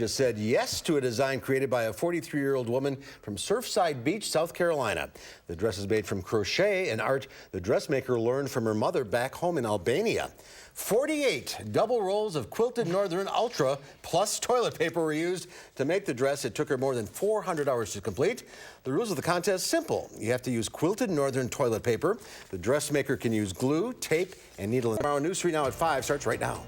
just said yes to a design created by a 43-year-old woman from Surfside Beach, South Carolina. The dress is made from crochet, an art the dressmaker learned from her mother back home in Albania. 48 double rolls of quilted Northern Ultra plus toilet paper were used to make the dress. It took her more than 400 hours to complete. The rules of the contest simple. You have to use quilted Northern toilet paper. The dressmaker can use glue, tape, and needle. Tomorrow, News 3 Now at 5 starts right now.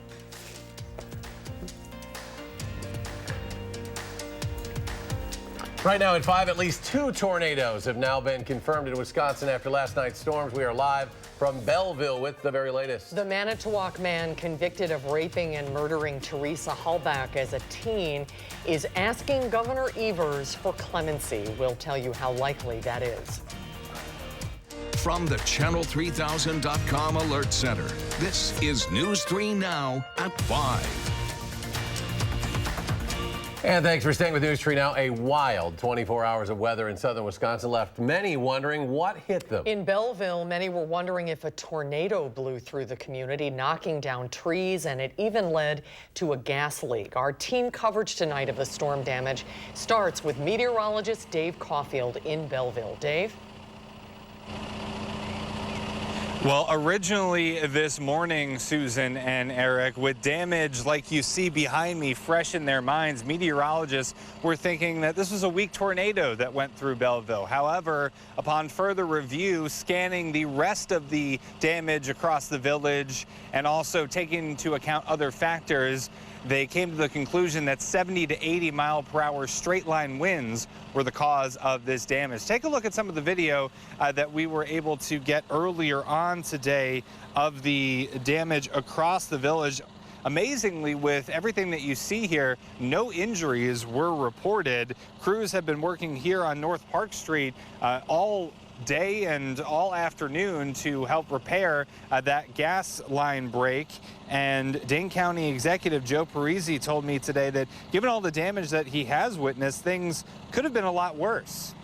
Right now at 5, at least 2 tornadoes have now been confirmed in Wisconsin after last night's storms. We are live from Belleville with the very latest. The Manitowoc man convicted of raping and murdering Teresa Halbach as a teen is asking Governor Evers for clemency. We'll tell you how likely that is. From the Channel3000.com Alert Center, this is News 3 Now at 5. And thanks for staying with News 3 Now. A wild 24 hours of weather in southern Wisconsin left many wondering what hit them. In Belleville, many were wondering if a tornado blew through the community, knocking down trees, and it even led to a gas leak. Our team coverage tonight of the storm damage starts with meteorologist Dave Caulfield in Belleville. Dave? Well, originally this morning, Susan and Eric, with damage like you see behind me fresh in their minds, meteorologists were thinking that this was a weak tornado that went through Belleville. However, upon further review, scanning the rest of the damage across the village and also taking into account other factors, they came to the conclusion that 70 to 80 mile per hour straight line winds were the cause of this damage. Take a look at some of the video that we were able to get earlier on today of the damage across the village. Amazingly, with everything that you see here, no injuries were reported. Crews have been working here on North Park Street all day and all afternoon to help repair that gas line break. And Dane County Executive Joe Parisi told me today that given all the damage that he has witnessed, things could have been a lot worse.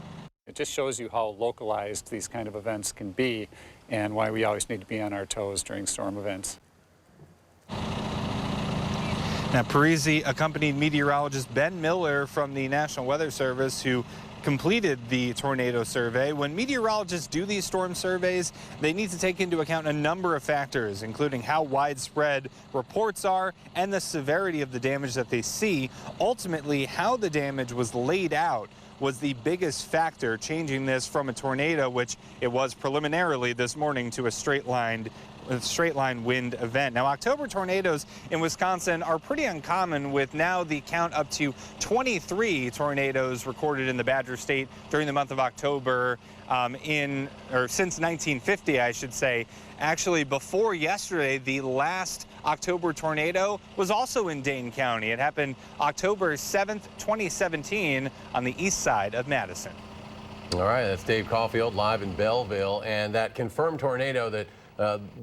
It just shows you how localized these kind of events can be and why we always need to be on our toes during storm events. Now, Parisi accompanied meteorologist Ben Miller from the National Weather Service, who completed the tornado survey. When meteorologists do these storm surveys, they need to take into account a number of factors, including how widespread reports are and the severity of the damage that they see. Ultimately, how the damage was laid out was the biggest factor changing this from a tornado, which it was preliminarily this morning, to a straight line wind event. Now, October tornadoes in Wisconsin are pretty uncommon, with now the count up to 23 tornadoes recorded in the Badger State during the month of October since 1950, I should say. Actually, before yesterday, the last October tornado was also in Dane County. It happened October 7th, 2017 on the east side of Madison. All right, that's Dave Caulfield live in Belleville. And that confirmed tornado that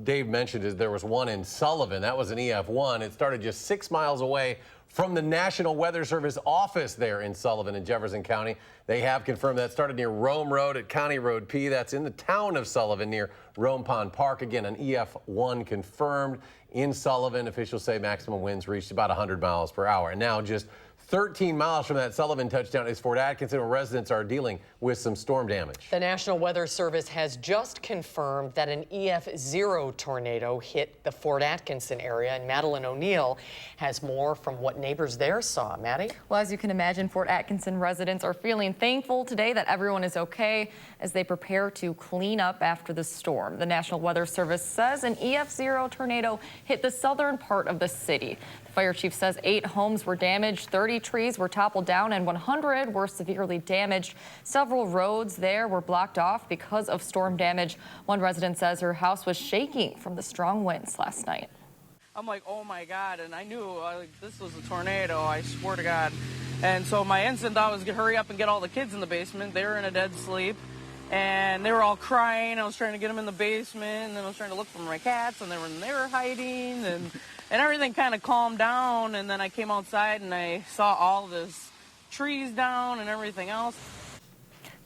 Dave mentioned, is there was one in Sullivan. That was an EF1. It started just 6 miles away from the National Weather Service office there in Sullivan in Jefferson County. They have confirmed that started near Rome Road at County Road P. That's in the town of Sullivan near Rome Pond Park. Again, an EF1 confirmed in Sullivan. Officials say maximum winds reached about 100 miles per hour. And now just 13 miles from that Sullivan touchdown is Fort Atkinson, where residents are dealing with some storm damage. The National Weather Service has just confirmed that an EF0 tornado hit the Fort Atkinson area, and Madeline O'Neill has more from what neighbors there saw. Maddie? Well, as you can imagine, Fort Atkinson residents are feeling thankful today that everyone is okay as they prepare to clean up after the storm. The National Weather Service says an EF0 tornado hit the southern part of the city. The fire chief says 8 homes were damaged, 30 trees were toppled down, and 100 were severely damaged. Several roads there were blocked off because of storm damage. One resident says her house was shaking from the strong winds last night. I'm like, oh my God, and I knew this was a tornado, I swear to God. And so my instant thought was to hurry up and get all the kids in the basement. They were in a dead sleep, and they were all crying. I was trying to get them in the basement, and then I was trying to look for my cats, and they were hiding, and everything kind of calmed down. And then I came outside, and I saw all this trees down and everything else.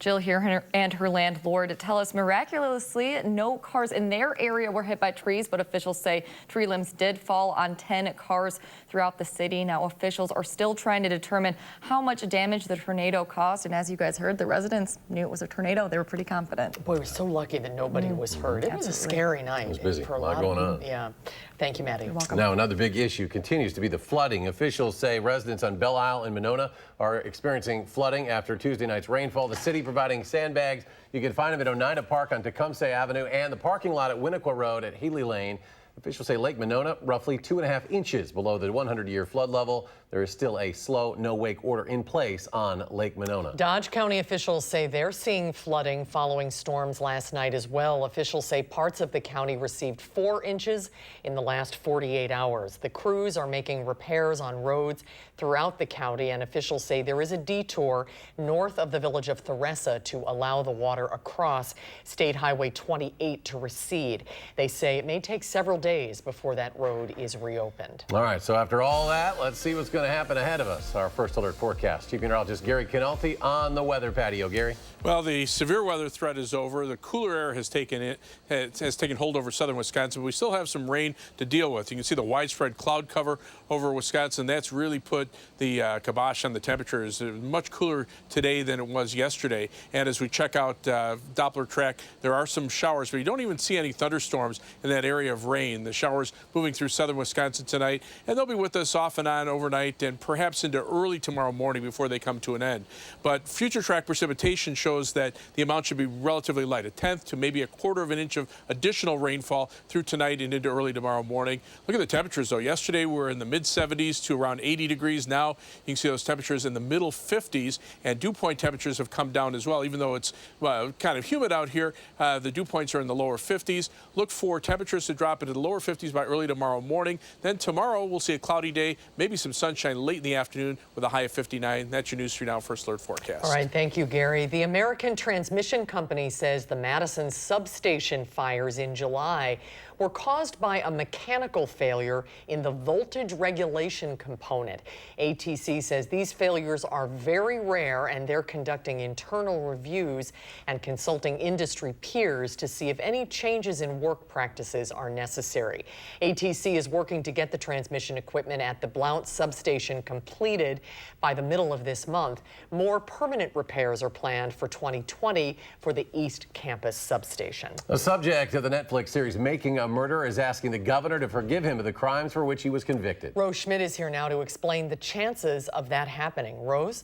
Jill here and her landlord tell us miraculously no cars in their area were hit by trees, but officials say tree limbs did fall on 10 cars throughout the city. Now officials are still trying to determine how much damage the tornado caused. And as you guys heard, the residents knew it was a tornado. They were pretty confident. Boy, we're so lucky that nobody was hurt. It was a scary night. It was busy. For a lot going on. Yeah. Thank you, Maddie. You're welcome. Now, another big issue continues to be the flooding. Officials say residents on Belle Isle and Monona are experiencing flooding after Tuesday night's rainfall. The city providing sandbags. You can find them at Oneida Park on Tecumseh Avenue and the parking lot at Winnequa Road at Healy Lane. Officials say Lake Monona roughly 2.5 inches below the 100-year flood level. There is still a slow no-wake order in place on Lake Monona. Dodge County officials say they're seeing flooding following storms last night as well. Officials say parts of the county received 4 inches in the last 48 hours. The crews are making repairs on roads throughout the county, and officials say there is a detour north of the village of Theresa to allow the water across State Highway 28 to recede. They say it may take several days before that road is reopened. All right, so after all that, let's see what's going to happen ahead of us. Our first alert forecast. Chief Meteorologist Gary Canalti on the weather patio. Gary? Well, the severe weather threat is over. The cooler air has taken hold over southern Wisconsin. But we still have some rain to deal with. You can see the widespread cloud cover over Wisconsin. That's really put the kibosh on the temperatures. It's much cooler today than it was yesterday. And as we check out Doppler track, there are some showers, but you don't even see any thunderstorms in that area of rain. The showers moving through southern Wisconsin tonight, and they'll be with us off and on overnight and perhaps into early tomorrow morning before they come to an end. But future track precipitation shows that the amount should be relatively light, 1/10 to maybe 1/4 of an inch of additional rainfall through tonight and into early tomorrow morning. Look at the temperatures, though. Yesterday we were in the mid-70s to around 80 degrees. Now you can see those temperatures in the middle 50s, and dew point temperatures have come down as well. Even though it's kind of humid out here, the dew points are in the lower 50s. Look for temperatures to drop into the lower 50s by early tomorrow morning. Then tomorrow we'll see a cloudy day, maybe some sunshine late in the afternoon with a high of 59. That's your News 3 Now First Alert forecast. All right, thank you, Gary. The American Transmission Company says the Madison substation fires in July were caused by a mechanical failure in the voltage regulation component. ATC says these failures are very rare, and they're conducting internal reviews and consulting industry peers to see if any changes in work practices are necessary. ATC is working to get the transmission equipment at the Blount substation completed by the middle of this month. More permanent repairs are planned for 2020 for the East Campus substation. The subject of the Netflix series Making a Murderer is asking the governor to forgive him of the crimes for which he was convicted. Rose Schmidt is here now to explain the chances of that happening. Rose?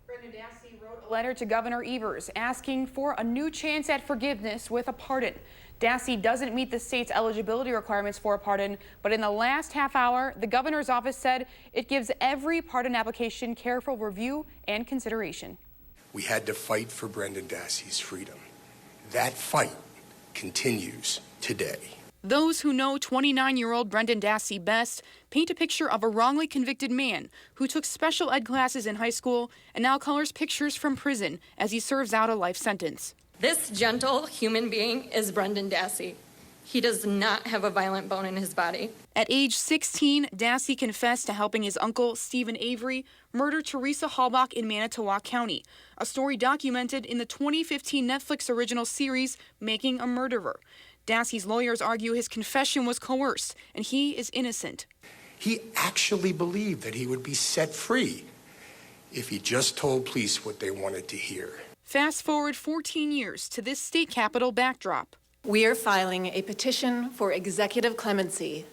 Brendan Dassey wrote a letter to Governor Evers asking for a new chance at forgiveness with a pardon. Dassey doesn't meet the state's eligibility requirements for a pardon, but in the last half hour, the governor's office said it gives every pardon application careful review and consideration. We had to fight for Brendan Dassey's freedom. That fight continues today. Those who know 29-year-old Brendan Dassey best paint a picture of a wrongly convicted man who took special ed classes in high school and now colors pictures from prison as he serves out a life sentence. This gentle human being is Brendan Dassey. He does not have a violent bone in his body. At age 16, Dassey confessed to helping his uncle, Stephen Avery, murder Teresa Halbach in Manitowoc County, a story documented in the 2015 Netflix original series Making a Murderer. Dassey's lawyers argue his confession was coerced and he is innocent. He actually believed that he would be set free if he just told police what they wanted to hear. Fast forward 14 years to this state capitol backdrop. We are filing a petition for executive clemency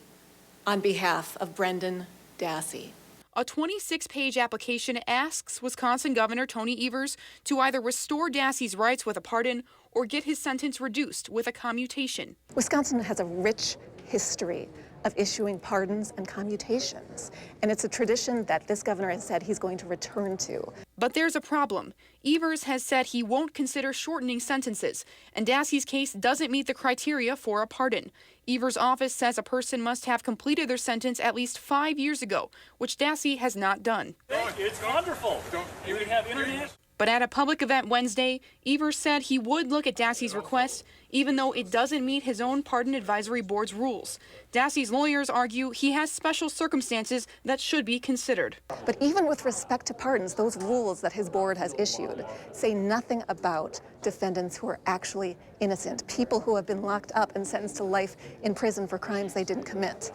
on behalf of Brendan Dassey. A 26-page application asks Wisconsin Governor Tony Evers to either restore Dassey's rights with a pardon or get his sentence reduced with a commutation. Wisconsin has a rich history of issuing pardons and commutations, and it's a tradition that this governor has said he's going to return to. But there's a problem. Evers has said he won't consider shortening sentences, and Dassey's case doesn't meet the criteria for a pardon. Evers' office says a person must have completed their sentence at least 5 years ago, which Dassey has not done. It's wonderful. Do we have internet? But at a public event Wednesday, Evers said he would look at Dassey's request, even though it doesn't meet his own Pardon Advisory Board's rules. Dassey's lawyers argue he has special circumstances that should be considered. But even with respect to pardons, those rules that his board has issued say nothing about defendants who are actually innocent, people who have been locked up and sentenced to life in prison for crimes they didn't commit.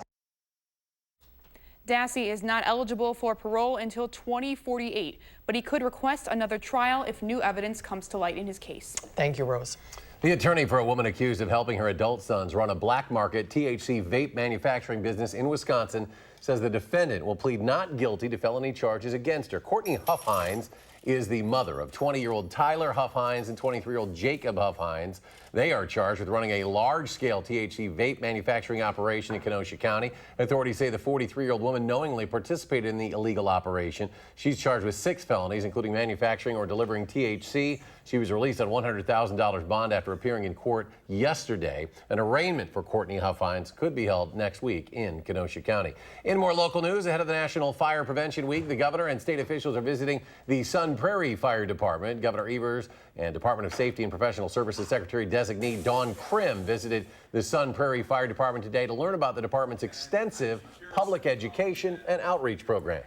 Dassey is not eligible for parole until 2048, but he could request another trial if new evidence comes to light in his case. Thank you, Rose. The attorney for a woman accused of helping her adult sons run a black market THC vape manufacturing business in Wisconsin says the defendant will plead not guilty to felony charges against her. Courtney Huffhines is the mother of 20-year-old Tyler Huffhines and 23-year-old Jacob Huffhines. They are charged with running a large-scale THC vape manufacturing operation in Kenosha County. Authorities say the 43-year-old woman knowingly participated in the illegal operation. She's charged with 6 felonies, including manufacturing or delivering THC. She was released on $100,000 bond after appearing in court yesterday. An arraignment for Courtney Huffhines could be held next week in Kenosha County. In more local news, ahead of the National Fire Prevention Week, the governor and state officials are visiting the Sun Prairie Fire Department. Governor Evers and Department of Safety and Professional Services Secretary-designee Dawn Krim visited the Sun Prairie Fire Department today to learn about the department's extensive public education and outreach programs.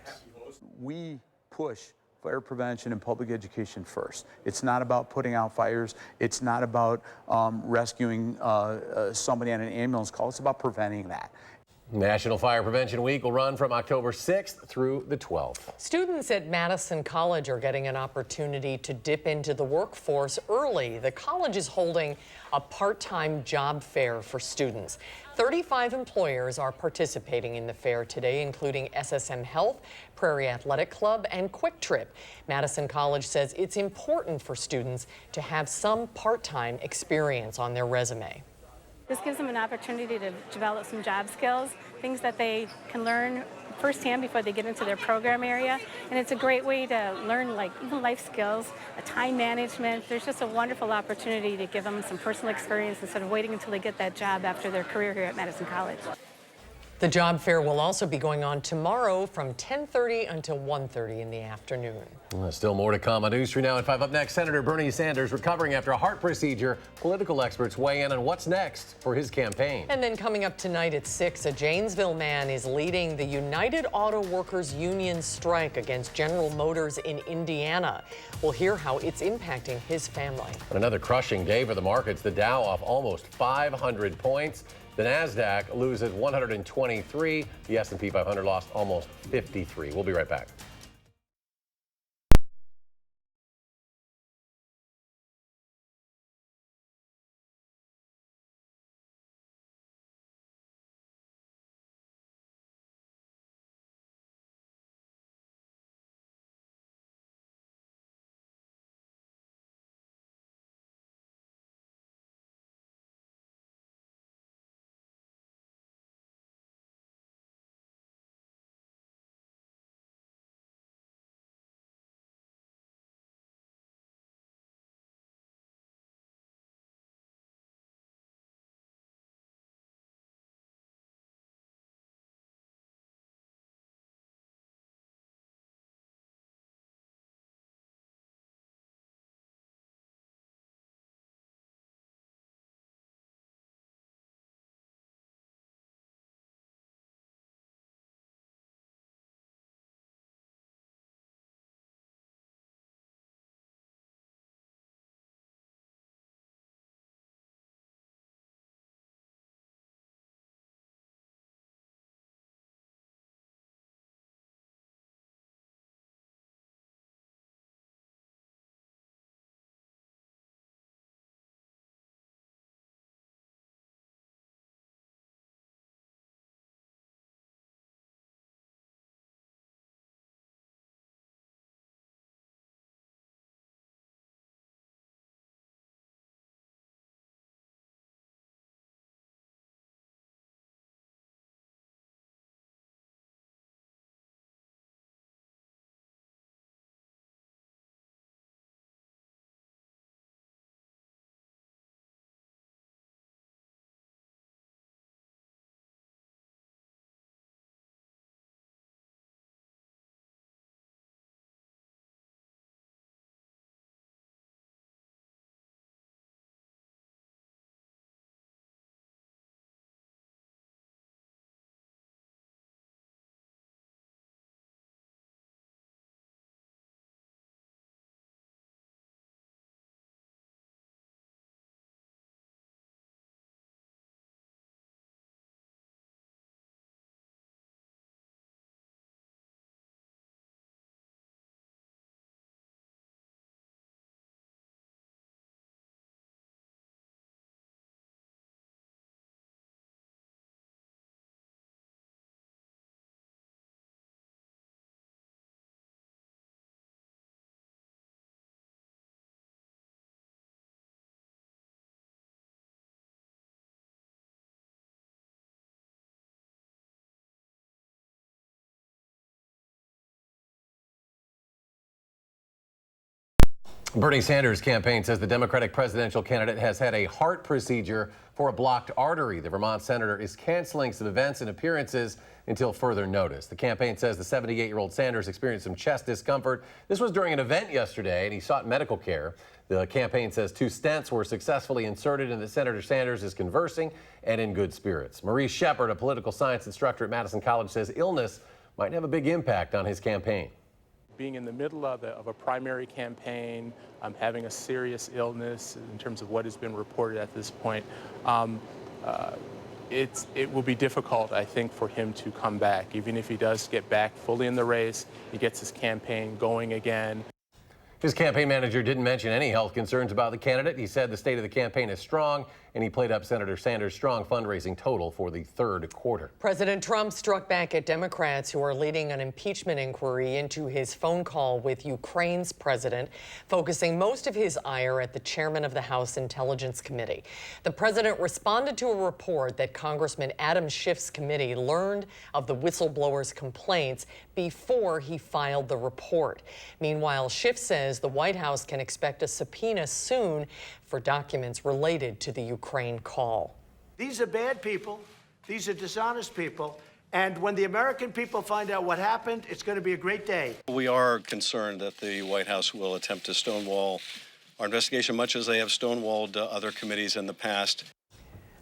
We push fire prevention and public education first. It's not about putting out fires. It's not about rescuing somebody on an ambulance call. It's about preventing that. National Fire Prevention Week will run from October 6th through the 12th. Students at Madison College are getting an opportunity to dip into the workforce early. The college is holding a part-time job fair for students. 35 employers are participating in the fair today, including SSM Health, Prairie Athletic Club, and Quick Trip. Madison College says it's important for students to have some part-time experience on their resume. This gives them an opportunity to develop some job skills, things that they can learn firsthand before they get into their program area. And it's a great way to learn even life skills, time management. There's just a wonderful opportunity to give them some personal experience instead of waiting until they get that job after their career here at Madison College. The job fair will also be going on tomorrow from 10:30 until 1:30 in the afternoon. Still more to come on News 3 Now at 5. Up next, Senator Bernie Sanders recovering after a heart procedure. Political experts weigh in on what's next for his campaign. And then coming up tonight at 6, a Janesville man is leading the United Auto Workers Union strike against General Motors in Indiana. We'll hear how it's impacting his family. And another crushing day for the markets. The Dow off almost 500 points. The Nasdaq loses 123. The S&P 500 lost almost 53. We'll be right back. Bernie Sanders' campaign says the Democratic presidential candidate has had a heart procedure for a blocked artery. The Vermont senator is canceling some events and appearances until further notice. The campaign says the 78-year-old Sanders experienced some chest discomfort. This was during an event yesterday, and he sought medical care. The campaign says 2 stents were successfully inserted and that Senator Sanders is conversing and in good spirits. Maurice Shepard, a political science instructor at Madison College, says illness might have a big impact on his campaign. Being in the middle of a primary campaign, having a serious illness in terms of what has been reported at this point, it will be difficult, I think, for him to come back. Even if he does get back fully in the race, he gets his campaign going again. His campaign manager didn't mention any health concerns about the candidate. He said the state of the campaign is strong, and he played up Senator Sanders' strong fundraising total for the 3rd quarter. President Trump struck back at Democrats who are leading an impeachment inquiry into his phone call with Ukraine's president, focusing most of his ire at the chairman of the House Intelligence Committee. The president responded to a report that Congressman Adam Schiff's committee learned of the whistleblower's complaints before he filed the report. Meanwhile, Schiff says the White House can expect a subpoena soon for documents related to the Ukraine call. These are bad people. These are dishonest people. And when the American people find out what happened, it's going to be a great day. We are concerned that the White House will attempt to stonewall our investigation, much as they have stonewalled other committees in the past.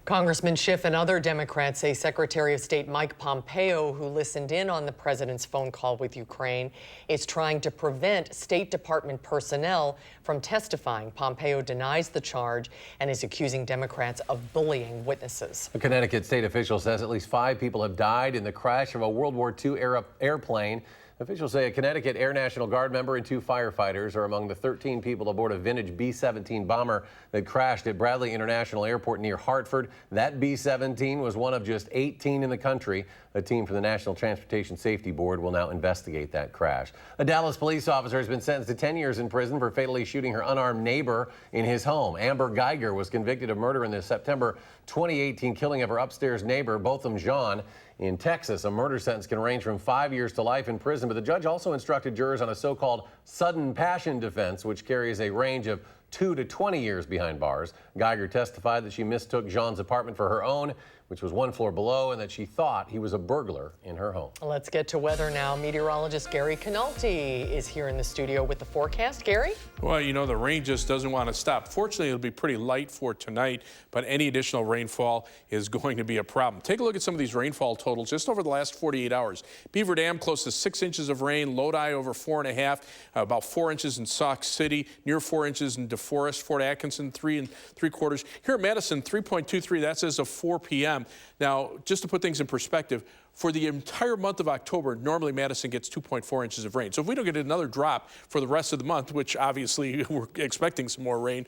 Congressman Schiff and other Democrats say Secretary of State Mike Pompeo, who listened in on the president's phone call with Ukraine, is trying to prevent State Department personnel from testifying. Pompeo denies the charge and is accusing Democrats of bullying witnesses. A Connecticut state official says at least 5 people have died in the crash of a World War II airplane. Officials say a Connecticut Air National Guard member and 2 firefighters are among the 13 people aboard a vintage B-17 bomber that crashed at Bradley International Airport near Hartford. That B-17 was one of just 18 in the country. A team from the National Transportation Safety Board will now investigate that crash. A Dallas police officer has been sentenced to 10 years in prison for fatally shooting her unarmed neighbor in his home. Amber Geiger was convicted of murder in the September 2018 killing of her upstairs neighbor, Botham Jean. In Texas, a murder sentence can range from 5 years to life in prison, but the judge also instructed jurors on a so-called sudden passion defense, which carries a range of 2 to 20 years behind bars. Geiger testified that she mistook Jean's apartment for her own, which was 1 floor below, and that she thought he was a burglar in her home. Let's get to weather now. Meteorologist Gary Canalti is here in the studio with the forecast. Gary? Well, you know, the rain just doesn't want to stop. Fortunately, it'll be pretty light for tonight, but any additional rainfall is going to be a problem. Take a look at some of these rainfall totals just over the last 48 hours. Beaver Dam close to 6 inches of rain, Lodi over 4.5, about 4 inches in Sauk City, near 4 inches in DeForest, Fort Atkinson 3 3/4. Here at Madison, 3.23, that's as of 4 p.m. Now, just to put things in perspective, for the entire month of October, normally Madison gets 2.4 inches of rain. So if we don't get another drop for the rest of the month, which obviously we're expecting some more rain,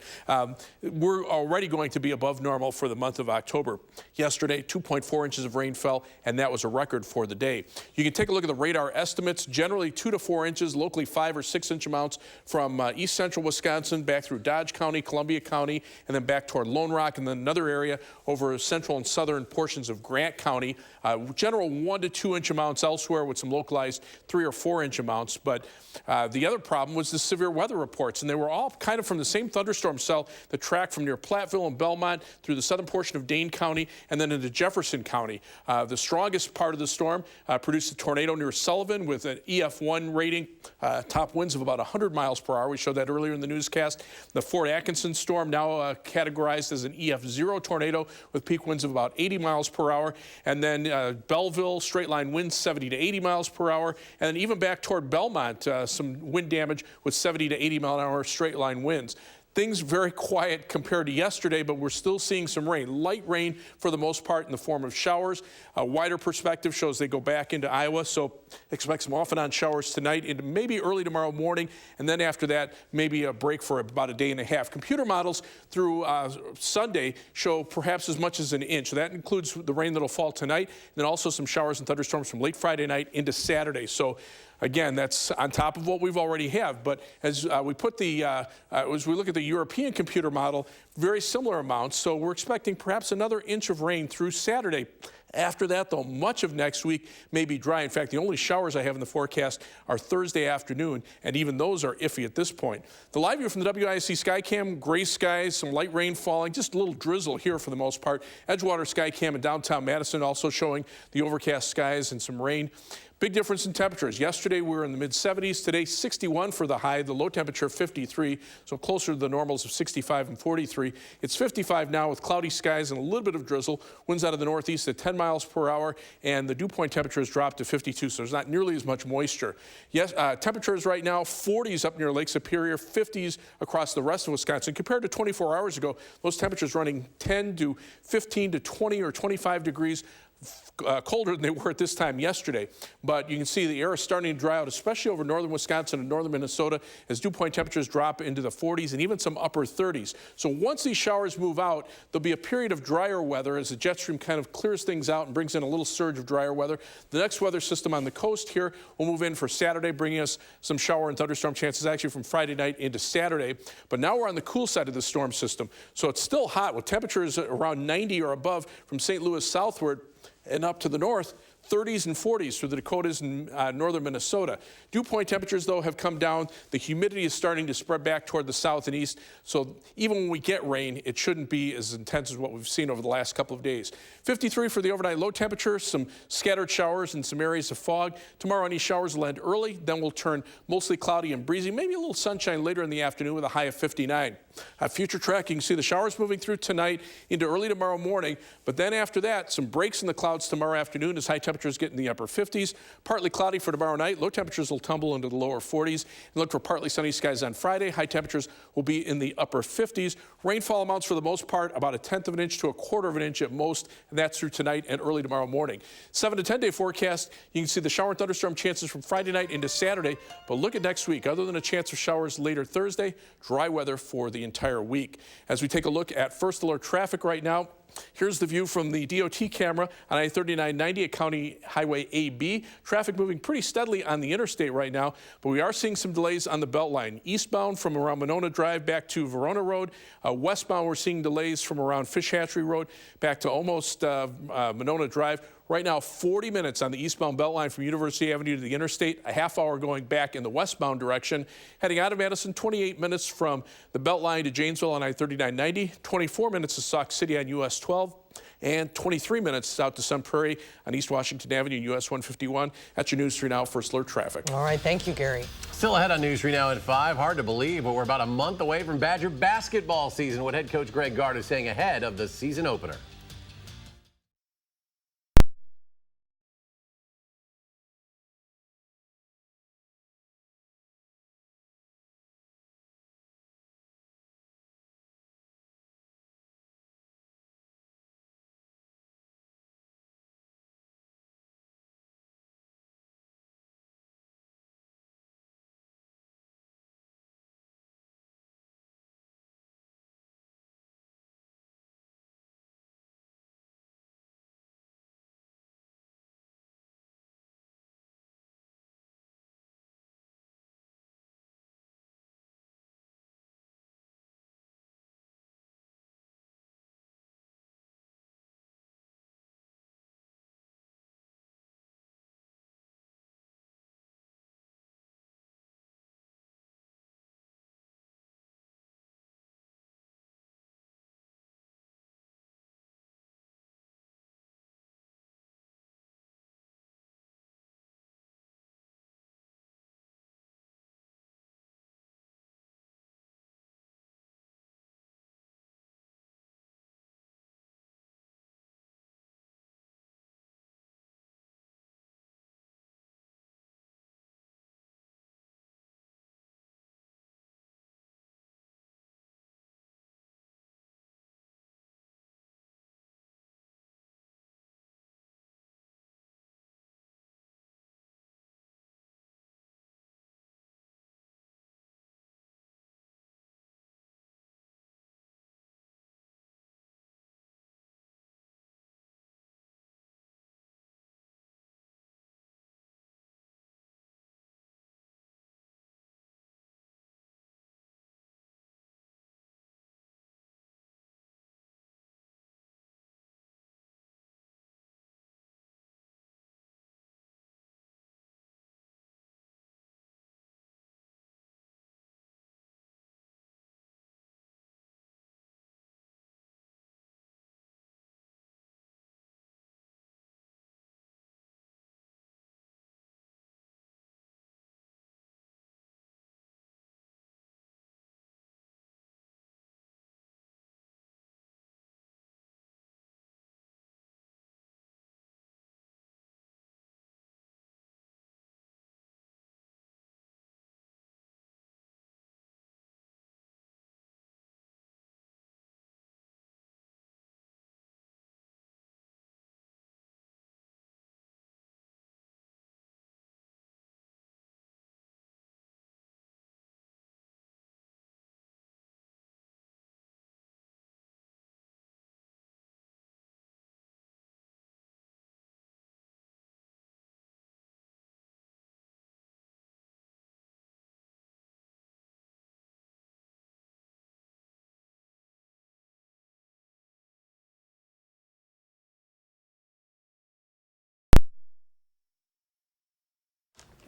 we're already going to be above normal for the month of October. Yesterday, 2.4 inches of rain fell, and that was a record for the day. You can take a look at the radar estimates, generally 2 to 4 inches, locally 5 or 6 inch amounts from east central Wisconsin back through Dodge County, Columbia County, and then back toward Lone Rock, and then another area over central and southern portions of Grant County. General 1 to 2 inch amounts elsewhere with some localized 3 or 4 inch amounts. But the other problem was the severe weather reports, and they were all kind of from the same thunderstorm cell that tracked from near Platteville and Belmont through the southern portion of Dane County and then into Jefferson County. The strongest part of the storm produced a tornado near Sullivan with an EF1 rating, top winds of about 100 miles per hour. We showed that earlier in the newscast. The Fort Atkinson storm now categorized as an EF0 tornado with peak winds of about 80 miles per hour. And then Belleville, straight line winds 70 to 80 miles per hour. And then even back toward Belmont, some wind damage with 70 to 80 mile an hour straight line winds. Things very quiet compared to yesterday, but we're still seeing some rain. Light rain for the most part in the form of showers. A wider perspective shows they go back into Iowa, so expect some off and on showers tonight into maybe early tomorrow morning, and then after that, maybe a break for about a day and a half. Computer models through Sunday show perhaps as much as an inch. So that includes the rain that'll fall tonight, and then also some showers and thunderstorms from late Friday night into Saturday. So again, that's on top of what we've already have. But as we put as we look at the European computer model, very similar amounts. So we're expecting perhaps another inch of rain through Saturday. After that, though, much of next week may be dry. In fact, the only showers I have in the forecast are Thursday afternoon, and even those are iffy at this point. The live view from the WISC Skycam, gray skies, some light rain falling, just a little drizzle here for the most part. Edgewater Skycam in downtown Madison also showing the overcast skies and some rain. Big difference in temperatures. Yesterday we were in the mid-70s. Today 61 for the high, the low temperature 53, so closer to the normals of 65 and 43. It's 55 now with cloudy skies and a little bit of drizzle. Winds out of the northeast at 10 miles per hour, and the dew point temperature has dropped to 52, so there's not nearly as much moisture. Yes, temperatures right now 40s up near Lake Superior, 50s across the rest of Wisconsin. Compared to 24 hours ago, those temperatures running 10 to 15 to 20 or 25 degrees colder than they were at this time yesterday. But you can see the air is starting to dry out, especially over northern Wisconsin and northern Minnesota, as dew point temperatures drop into the 40s and even some upper 30s. So once these showers move out, there'll be a period of drier weather as the jet stream kind of clears things out and brings in a little surge of drier weather. The next weather system on the coast here will move in for Saturday, bringing us some shower and thunderstorm chances actually from Friday night into Saturday. But now we're on the cool side of the storm system. So it's still hot with temperatures around 90 or above from St. Louis southward and up to the north, 30s and 40s through the Dakotas and northern Minnesota. Dew point temperatures, though, have come down. The humidity is starting to spread back toward the south and east. So even when we get rain, it shouldn't be as intense as what we've seen over the last couple of days. 53 for the overnight low temperature, some scattered showers and some areas of fog. Tomorrow, any showers will end early. Then we'll turn mostly cloudy and breezy, maybe a little sunshine later in the afternoon with a high of 59. Future track, you can see the showers moving through tonight into early tomorrow morning. But then after that, some breaks in the clouds tomorrow afternoon as high temperatures get in the upper 50s. Partly cloudy for tomorrow night. Low temperatures will tumble into the lower 40s. And look for partly sunny skies on Friday. High temperatures will be in the upper 50s. Rainfall amounts for the most part about 1/10 of an inch to 1/4 of an inch at most. And that's through tonight and early tomorrow morning. 7 to 10 day forecast. You can see the shower and thunderstorm chances from Friday night into Saturday. But look at next week. Other than a chance of showers later Thursday, dry weather for the entire week. As we take a look at first alert traffic right now, here's the view from the DOT camera on I-3990 at County Highway AB. Traffic moving pretty steadily on the interstate right now, but we are seeing some delays on the Beltline. Eastbound from around Monona Drive back to Verona Road. Westbound, we're seeing delays from around Fish Hatchery Road back to almost Monona Drive. Right now, 40 minutes on the eastbound Beltline from University Avenue to the interstate, a half hour going back in the westbound direction. Heading out of Madison, 28 minutes from the Beltline to Janesville on I-3990, 24 minutes to Sauk City on US 12, and 23 minutes out to Sun Prairie on East Washington Avenue and US 151. That's your News 3 Now First Alert traffic. All right, thank you, Gary. Still ahead on News 3 Now at 5. Hard to believe, but we're about a month away from Badger basketball season. What head coach Greg Gard is saying ahead of the season opener.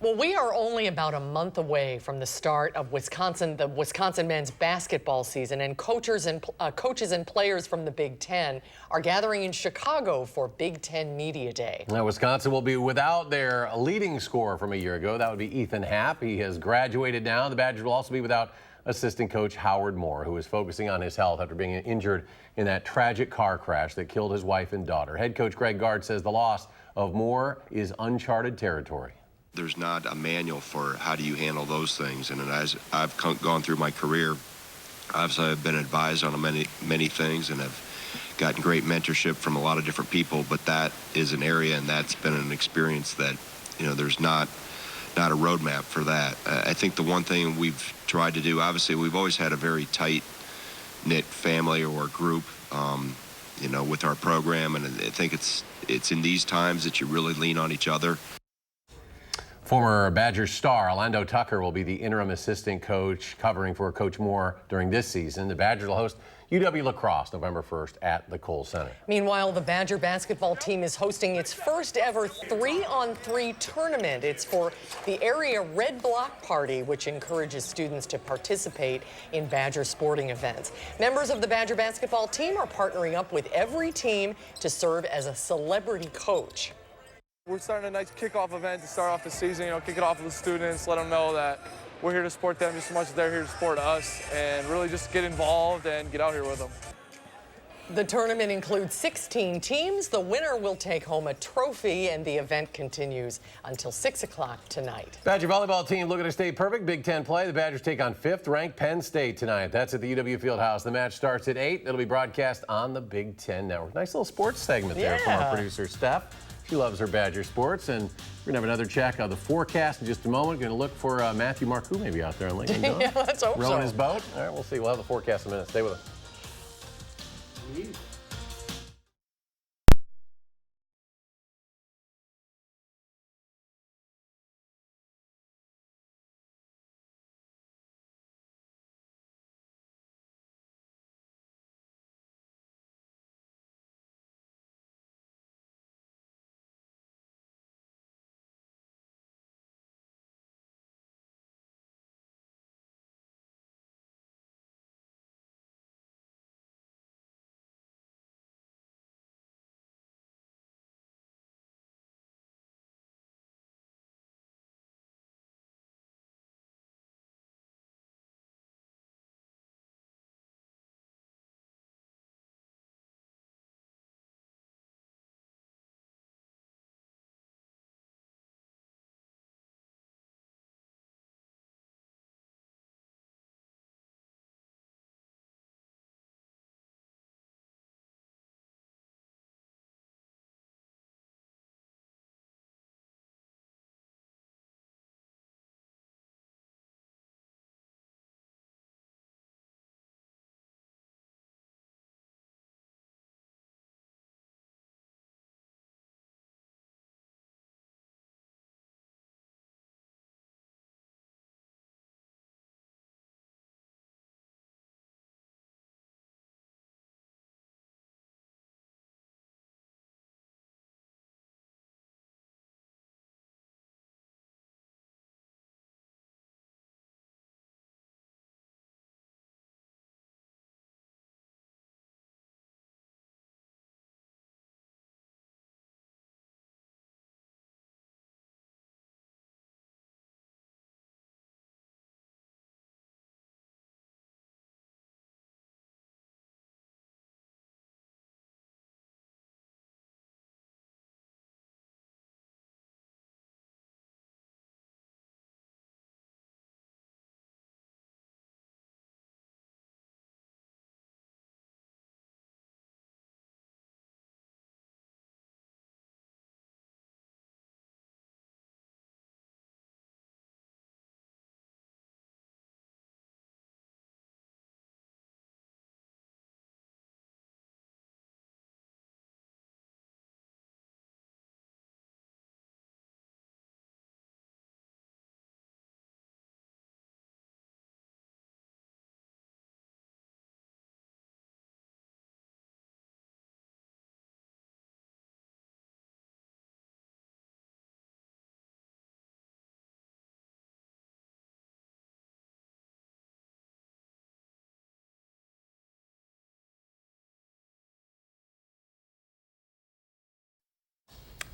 Well, we are only about a month away from the start of the Wisconsin men's basketball season, and coaches and players from the Big Ten are gathering in Chicago for Big Ten Media Day. Now, Wisconsin will be without their leading scorer from a year ago. That would be Ethan Happ. He has graduated now. The Badgers will also be without assistant coach Howard Moore, who is focusing on his health after being injured in that tragic car crash that killed his wife and daughter. Head coach Greg Gard says the loss of Moore is uncharted territory. There's not a manual for how do you handle those things. And as I've gone through my career, I've been advised on many things and have gotten great mentorship from a lot of different people. But that is an area, and that's been an experience that, there's not a roadmap for that. I think the one thing we've tried to do, obviously, we've always had a very tight-knit family or group, with our program. And I think it's in these times that you really lean on each other. Former Badgers star Orlando Tucker will be the interim assistant coach covering for Coach Moore during this season. The Badgers will host UW lacrosse November 1st at the Kohl Center. Meanwhile, the Badger basketball team is hosting its first ever 3-on-3 tournament. It's for the area Red Block Party, which encourages students to participate in Badger sporting events. Members of the Badger basketball team are partnering up with every team to serve as a celebrity coach. We're starting a nice kickoff event to start off the season, kick it off with the students, let them know that we're here to support them just as much as they're here to support us, and really just get involved and get out here with them. The tournament includes 16 teams. The winner will take home a trophy, and the event continues until 6 o'clock tonight. Badger volleyball team looking to stay perfect. Big Ten play. The Badgers take on 5th-ranked Penn State tonight. That's at the UW Fieldhouse. The match starts at 8. It'll be broadcast on the Big Ten Network. Nice little sports segment there from our producer, Steph. She loves her Badger sports, and we're going to have another check of the forecast in just a moment. Going to look for Matthew Marcoux maybe out there on Lincoln. Yeah, let's hope Rowing so. his boat. All right, we'll see. We'll have the forecast in a minute. Stay with us.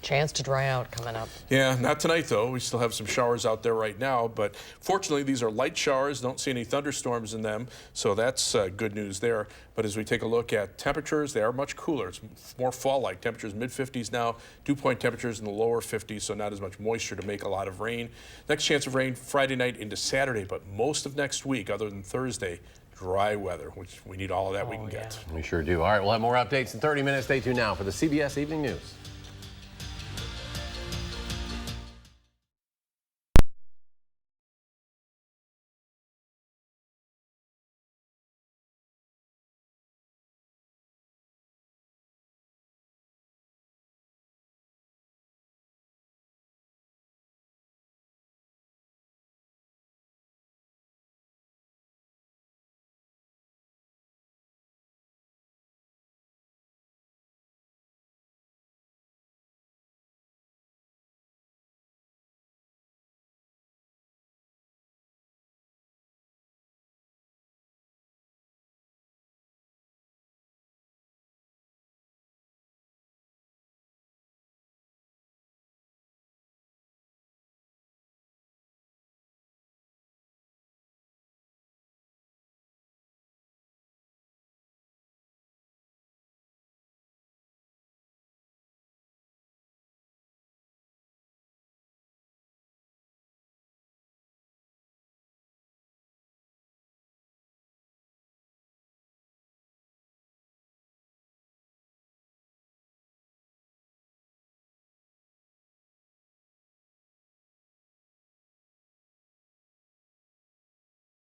Chance to dry out coming up. Yeah, not tonight though. We still have some showers out there right now, but fortunately these are light showers. Don't see any thunderstorms in them, so that's good news there. But as we take a look at temperatures, they are much cooler. It's more fall-like temperatures, mid-50s now, dew point temperatures in the lower 50s, so not as much moisture to make a lot of rain. Next chance of rain Friday night into Saturday, but most of next week, other than Thursday, dry weather, which we need all of that we can get. We sure do. All right, we'll have more updates in 30 minutes. Stay tuned now for the CBS Evening News.